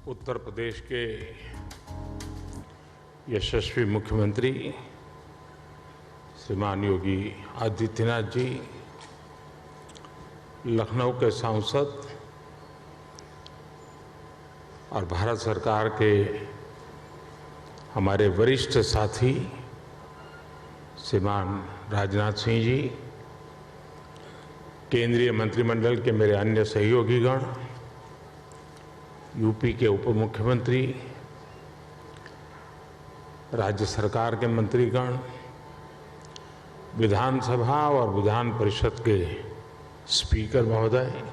उत्तर प्रदेश के यशस्वी मुख्यमंत्री श्रीमान योगी आदित्यनाथ जी, लखनऊ के सांसद और भारत सरकार के हमारे वरिष्ठ साथी श्रीमान राजनाथ सिंह जी, केंद्रीय मंत्रिमंडल के मेरे अन्य सहयोगीगण, यूपी के उप मुख्यमंत्री, राज्य सरकार के मंत्रीगण, विधानसभा और विधान परिषद के स्पीकर महोदय,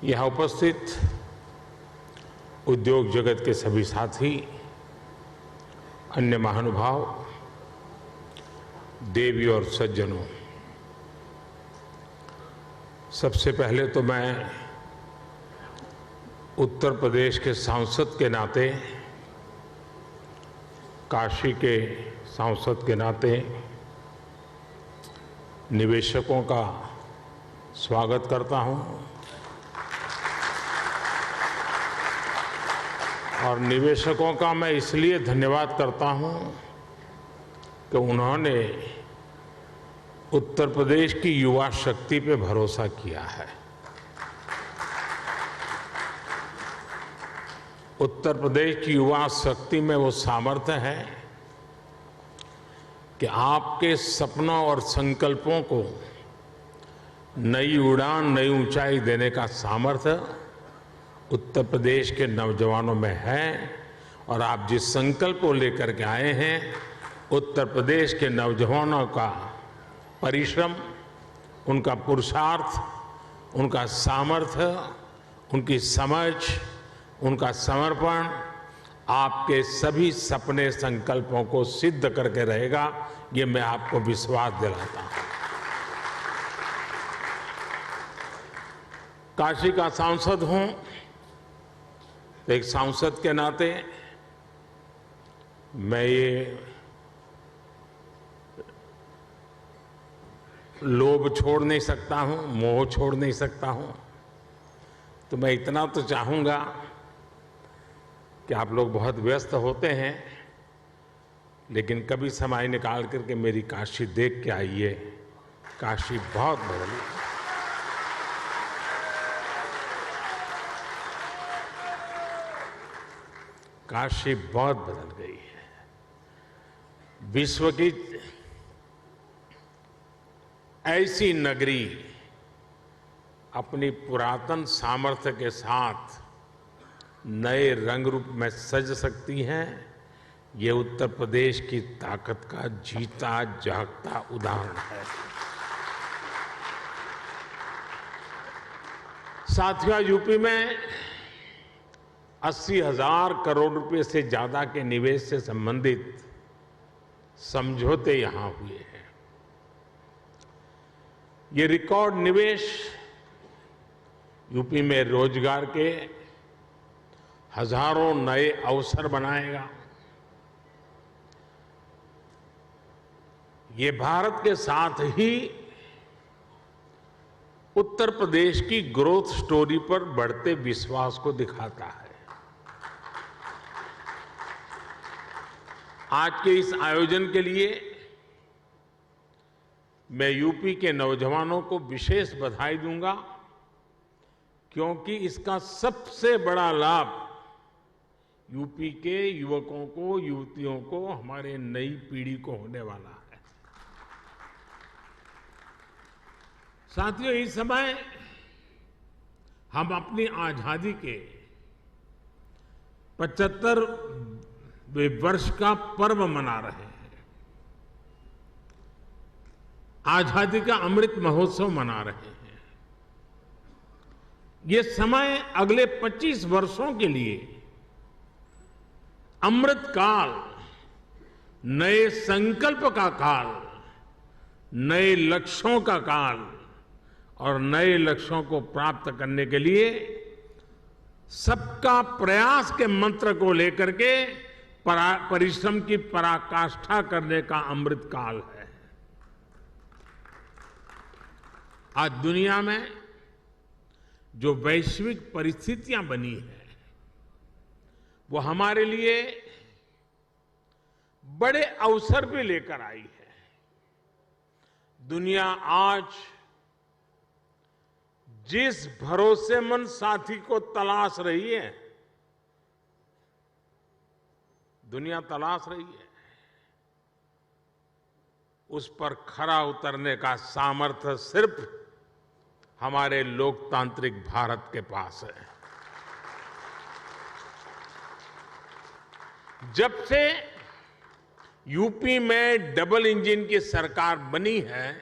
यहाँ उपस्थित उद्योग जगत के सभी साथी, अन्य महानुभाव, देवी और सज्जनों, सबसे पहले तो मैं उत्तर प्रदेश के सांसद के नाते, काशी के सांसद के नाते निवेशकों का स्वागत करता हूं और निवेशकों का मैं इसलिए धन्यवाद करता हूं कि उन्होंने उत्तर प्रदेश की युवा शक्ति पे भरोसा किया है। उत्तर प्रदेश की युवा शक्ति में वो सामर्थ्य है कि आपके सपनों और संकल्पों को नई उड़ान, नई ऊंचाई देने का सामर्थ्य उत्तर प्रदेश के नौजवानों में है। और आप जिस संकल्प को लेकर के आए हैं, उत्तर प्रदेश के नौजवानों का परिश्रम, उनका पुरुषार्थ, उनका सामर्थ्य, उनकी समझ, उनका समर्पण आपके सभी सपने संकल्पों को सिद्ध करके रहेगा, ये मैं आपको विश्वास दिलाता हूं। काशी का सांसद हूं, तो एक सांसद के नाते मैं ये लोभ छोड़ नहीं सकता हूं, मोह छोड़ नहीं सकता हूं। तो मैं इतना तो चाहूंगा कि आप लोग बहुत व्यस्त होते हैं, लेकिन कभी समय निकाल करके मेरी काशी देख के आइए। काशी बहुत बदली, काशी बहुत बदल गई है। विश्व की ऐसी नगरी अपनी पुरातन सामर्थ्य के साथ नए रंग रूप में सज सकती हैं, ये उत्तर प्रदेश की ताकत का जीता जागता उदाहरण है। साथियों, यूपी में 80,000 करोड़ रुपए से ज्यादा के निवेश से संबंधित समझौते यहां हुए हैं। ये रिकॉर्ड निवेश यूपी में रोजगार के हजारों नए अवसर बनाएगा। ये भारत के साथ ही उत्तर प्रदेश की ग्रोथ स्टोरी पर बढ़ते विश्वास को दिखाता है। आज के इस आयोजन के लिए मैं यूपी के नौजवानों को विशेष बधाई दूंगा, क्योंकि इसका सबसे बड़ा लाभ यूपी के युवकों को, युवतियों को, हमारे नई पीढ़ी को होने वाला है। साथियों, इस समय हम अपनी आजादी के 75वें वर्ष का पर्व मना रहे हैं। आजादी का अमृत महोत्सव मना रहे हैं। ये समय अगले 25 वर्षों के लिए अमृत काल, नए संकल्प का काल, नए लक्ष्यों का काल और नए लक्ष्यों को प्राप्त करने के लिए सबका प्रयास के मंत्र को लेकर के परिश्रम की पराकाष्ठा करने का अमृत काल है। आज दुनिया में जो वैश्विक परिस्थितियां बनी हैं, वो हमारे लिए बड़े अवसर भी लेकर आई है। दुनिया आज जिस भरोसेमंद साथी को तलाश रही है, दुनिया तलाश रही है, उस पर खरा उतरने का सामर्थ्य सिर्फ हमारे लोकतांत्रिक भारत के पास है। जब से यूपी में डबल इंजन की सरकार बनी है,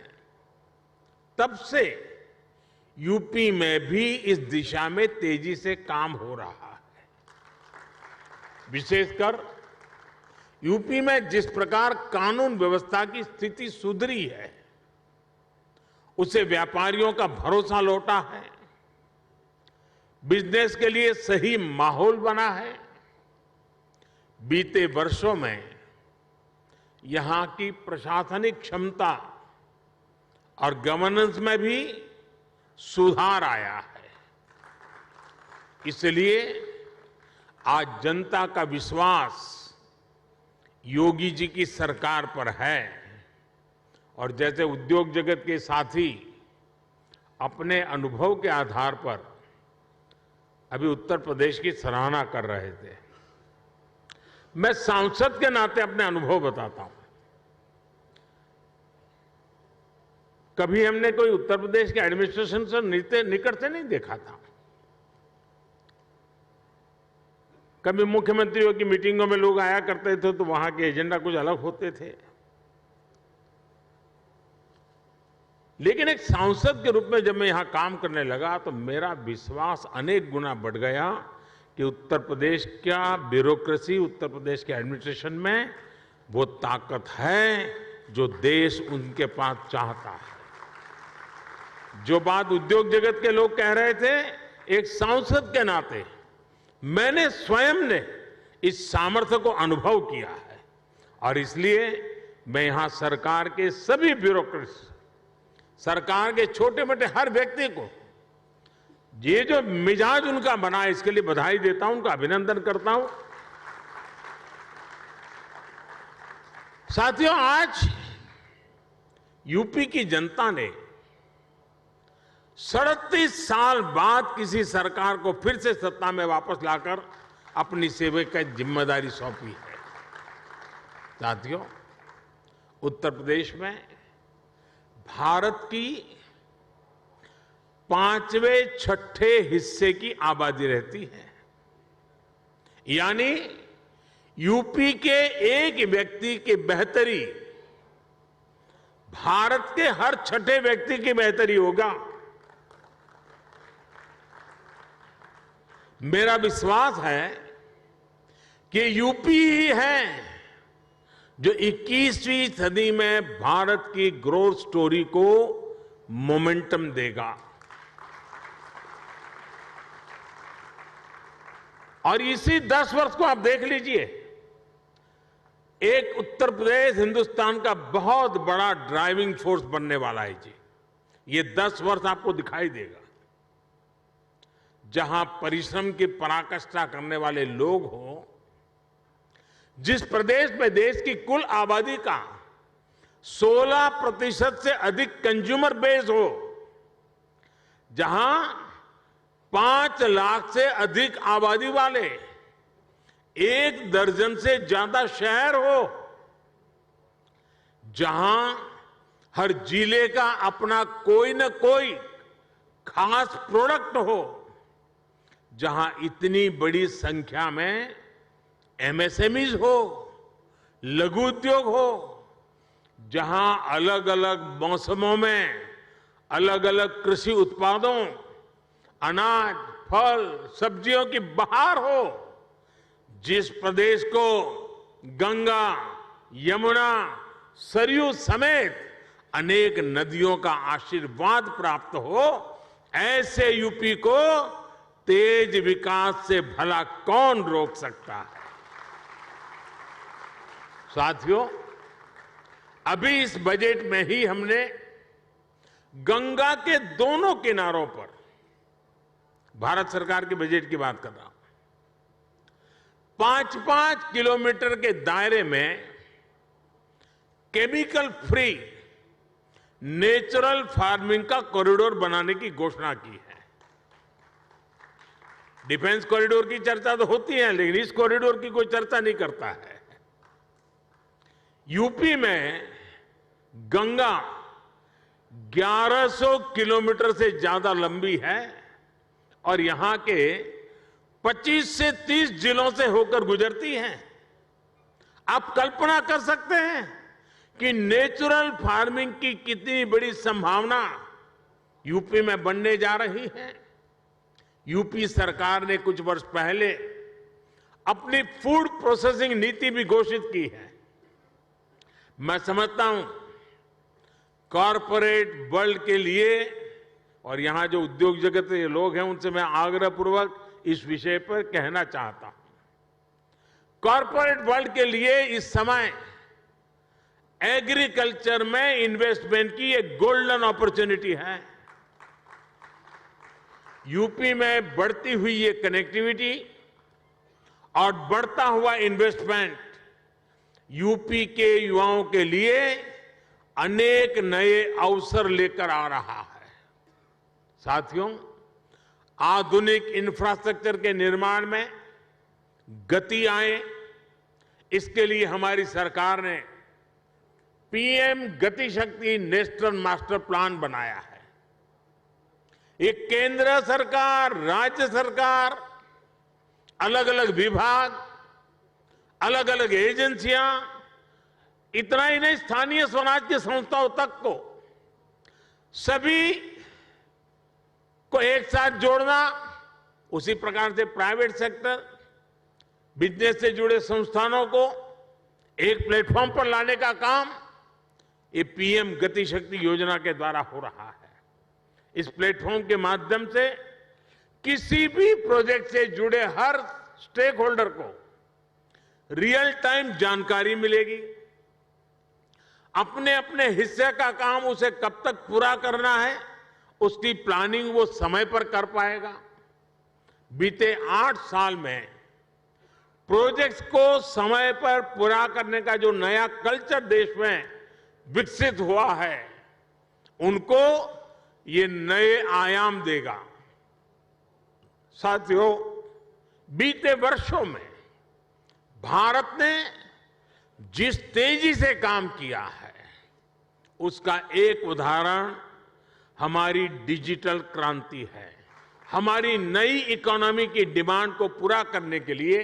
तब से यूपी में भी इस दिशा में तेजी से काम हो रहा है। विशेषकर यूपी में जिस प्रकार कानून व्यवस्था की स्थिति सुधरी है, उससे व्यापारियों का भरोसा लौटा है, बिजनेस के लिए सही माहौल बना है। बीते वर्षों में यहां की प्रशासनिक क्षमता और गवर्नेंस में भी सुधार आया है। इसलिए आज जनता का विश्वास योगी जी की सरकार पर है। और जैसे उद्योग जगत के साथी अपने अनुभव के आधार पर अभी उत्तर प्रदेश की सराहना कर रहे थे, मैं सांसद के नाते अपने अनुभव बताता हूं। कभी हमने कोई उत्तर प्रदेश के एडमिनिस्ट्रेशन से निकट से नहीं देखा था। कभी मुख्यमंत्रियों की मीटिंगों में लोग आया करते थे तो वहां के एजेंडा कुछ अलग होते थे, लेकिन एक सांसद के रूप में जब मैं यहां काम करने लगा तो मेरा विश्वास अनेक गुना बढ़ गया कि उत्तर प्रदेश का ब्यूरोक्रेसी, उत्तर प्रदेश के एडमिनिस्ट्रेशन में वो ताकत है जो देश उनके पास चाहता है। जो बात उद्योग जगत के लोग कह रहे थे, एक सांसद के नाते मैंने स्वयं ने इस सामर्थ्य को अनुभव किया है। और इसलिए मैं यहां सरकार के सभी ब्यूरोक्रेट्स, सरकार के छोटे मोटे हर व्यक्ति को ये जो मिजाज उनका बना है, इसके लिए बधाई देता हूं, उनका अभिनंदन करता हूं। साथियों, आज यूपी की जनता ने 37 साल बाद किसी सरकार को फिर से सत्ता में वापस लाकर अपनी सेवा की जिम्मेदारी सौंपी है। साथियों, उत्तर प्रदेश में भारत की 5वें छठे हिस्से की आबादी रहती है। यानी यूपी के एक व्यक्ति की बेहतरी भारत के हर छठे व्यक्ति की बेहतरी होगा। मेरा विश्वास है कि यूपी ही है जो 21वीं सदी में भारत की ग्रोथ स्टोरी को मोमेंटम देगा। और इसी 10 वर्ष को आप देख लीजिए, एक उत्तर प्रदेश हिंदुस्तान का बहुत बड़ा ड्राइविंग फोर्स बनने वाला है जी। ये 10 वर्ष आपको दिखाई देगा, जहां परिश्रम की पराकाष्ठा करने वाले लोग हों, जिस प्रदेश में देश की कुल आबादी का 16% से अधिक कंज्यूमर बेस हो, जहां 5 लाख से अधिक आबादी वाले 1 दर्जन से ज्यादा शहर हो, जहां हर जिले का अपना कोई न कोई खास प्रोडक्ट हो, जहां इतनी बड़ी संख्या में एमएसएमईज हो, लघु उद्योग हो, जहां अलग अलग मौसमों में अलग अलग कृषि उत्पादों, अनाज, फल, सब्जियों की बहार हो, जिस प्रदेश को गंगा, यमुना, सरयू समेत अनेक नदियों का आशीर्वाद प्राप्त हो, ऐसे यूपी को तेज विकास से भला कौन रोक सकता है। साथियों, अभी इस बजट में ही हमने गंगा के दोनों किनारों पर, भारत सरकार के बजट की बात कर रहा हूं, 5-5 किलोमीटर के दायरे में केमिकल फ्री नेचुरल फार्मिंग का कॉरिडोर बनाने की घोषणा की है। डिफेंस कॉरिडोर की चर्चा तो होती है, लेकिन इस कॉरिडोर की कोई चर्चा नहीं करता है। यूपी में गंगा 1100 किलोमीटर से ज्यादा लंबी है और यहां के 25 से 30 जिलों से होकर गुजरती है। आप कल्पना कर सकते हैं कि नेचुरल फार्मिंग की कितनी बड़ी संभावना यूपी में बनने जा रही है। यूपी सरकार ने कुछ वर्ष पहले अपनी फूड प्रोसेसिंग नीति भी घोषित की है। मैं समझता हूं कॉरपोरेट वर्ल्ड के लिए, और यहां जो उद्योग जगत के लोग हैं उनसे मैं आग्रहपूर्वक इस विषय पर कहना चाहता हूं, कॉरपोरेट वर्ल्ड के लिए इस समय एग्रीकल्चर में इन्वेस्टमेंट की एक गोल्डन अपॉर्चुनिटी है। यूपी में बढ़ती हुई ये कनेक्टिविटी और बढ़ता हुआ इन्वेस्टमेंट यूपी के युवाओं के लिए अनेक नए अवसर लेकर आ रहा है। साथियों, आधुनिक इंफ्रास्ट्रक्चर के निर्माण में गति आए, इसके लिए हमारी सरकार ने पीएम गति शक्ति नेशनल मास्टर प्लान बनाया है। ये केंद्र सरकार, राज्य सरकार, अलग अलग विभाग, अलग अलग एजेंसियां, इतना ही नहीं, स्थानीय स्वराज की संस्थाओं तक को, सभी को एक साथ जोड़ना, उसी प्रकार से प्राइवेट सेक्टर, बिजनेस से जुड़े संस्थानों को एक प्लेटफॉर्म पर लाने का काम ये पीएम गति शक्ति योजना के द्वारा हो रहा है। इस प्लेटफॉर्म के माध्यम से किसी भी प्रोजेक्ट से जुड़े हर स्टेक होल्डर को रियल टाइम जानकारी मिलेगी। अपने अपने हिस्से का काम उसे कब तक पूरा करना है, उसकी प्लानिंग वो समय पर कर पाएगा। बीते 8 साल में प्रोजेक्ट्स को समय पर पूरा करने का जो नया कल्चर देश में विकसित हुआ है, उनको ये नए आयाम देगा। साथियों, बीते वर्षों में भारत ने जिस तेजी से काम किया है, उसका एक उदाहरण हमारी डिजिटल क्रांति है। हमारी नई इकोनॉमी की डिमांड को पूरा करने के लिए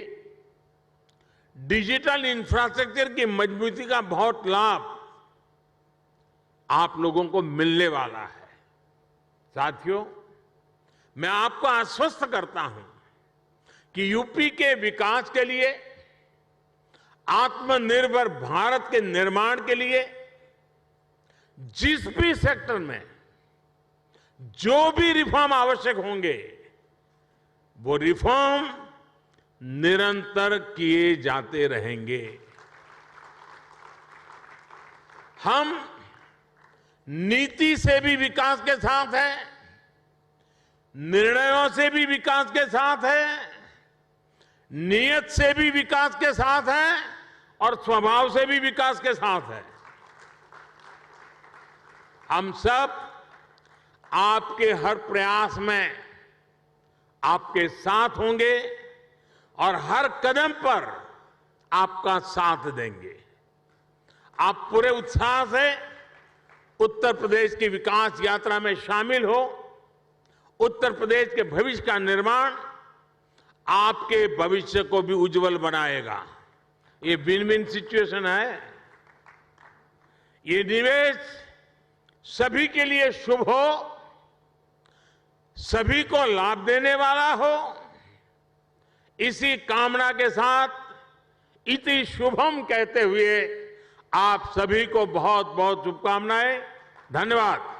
डिजिटल इंफ्रास्ट्रक्चर की मजबूती का बहुत लाभ आप लोगों को मिलने वाला है। साथियों, मैं आपको आश्वस्त करता हूं कि यूपी के विकास के लिए, आत्मनिर्भर भारत के निर्माण के लिए, जिस भी सेक्टर में जो भी रिफॉर्म आवश्यक होंगे, वो रिफॉर्म निरंतर किए जाते रहेंगे। हम नीति से भी विकास के साथ हैं, निर्णयों से भी विकास के साथ हैं, नियत से भी विकास के साथ हैं और स्वभाव से भी विकास के साथ हैं। हम सब आपके हर प्रयास में आपके साथ होंगे और हर कदम पर आपका साथ देंगे। आप पूरे उत्साह से उत्तर प्रदेश की विकास यात्रा में शामिल हो। उत्तर प्रदेश के भविष्य का निर्माण आपके भविष्य को भी उज्जवल बनाएगा। ये विन विन सिचुएशन है। ये निवेश सभी के लिए शुभ हो, सभी को लाभ देने वाला हो, इसी कामना के साथ इति शुभम कहते हुए आप सभी को बहुत बहुत शुभकामनाएं। धन्यवाद।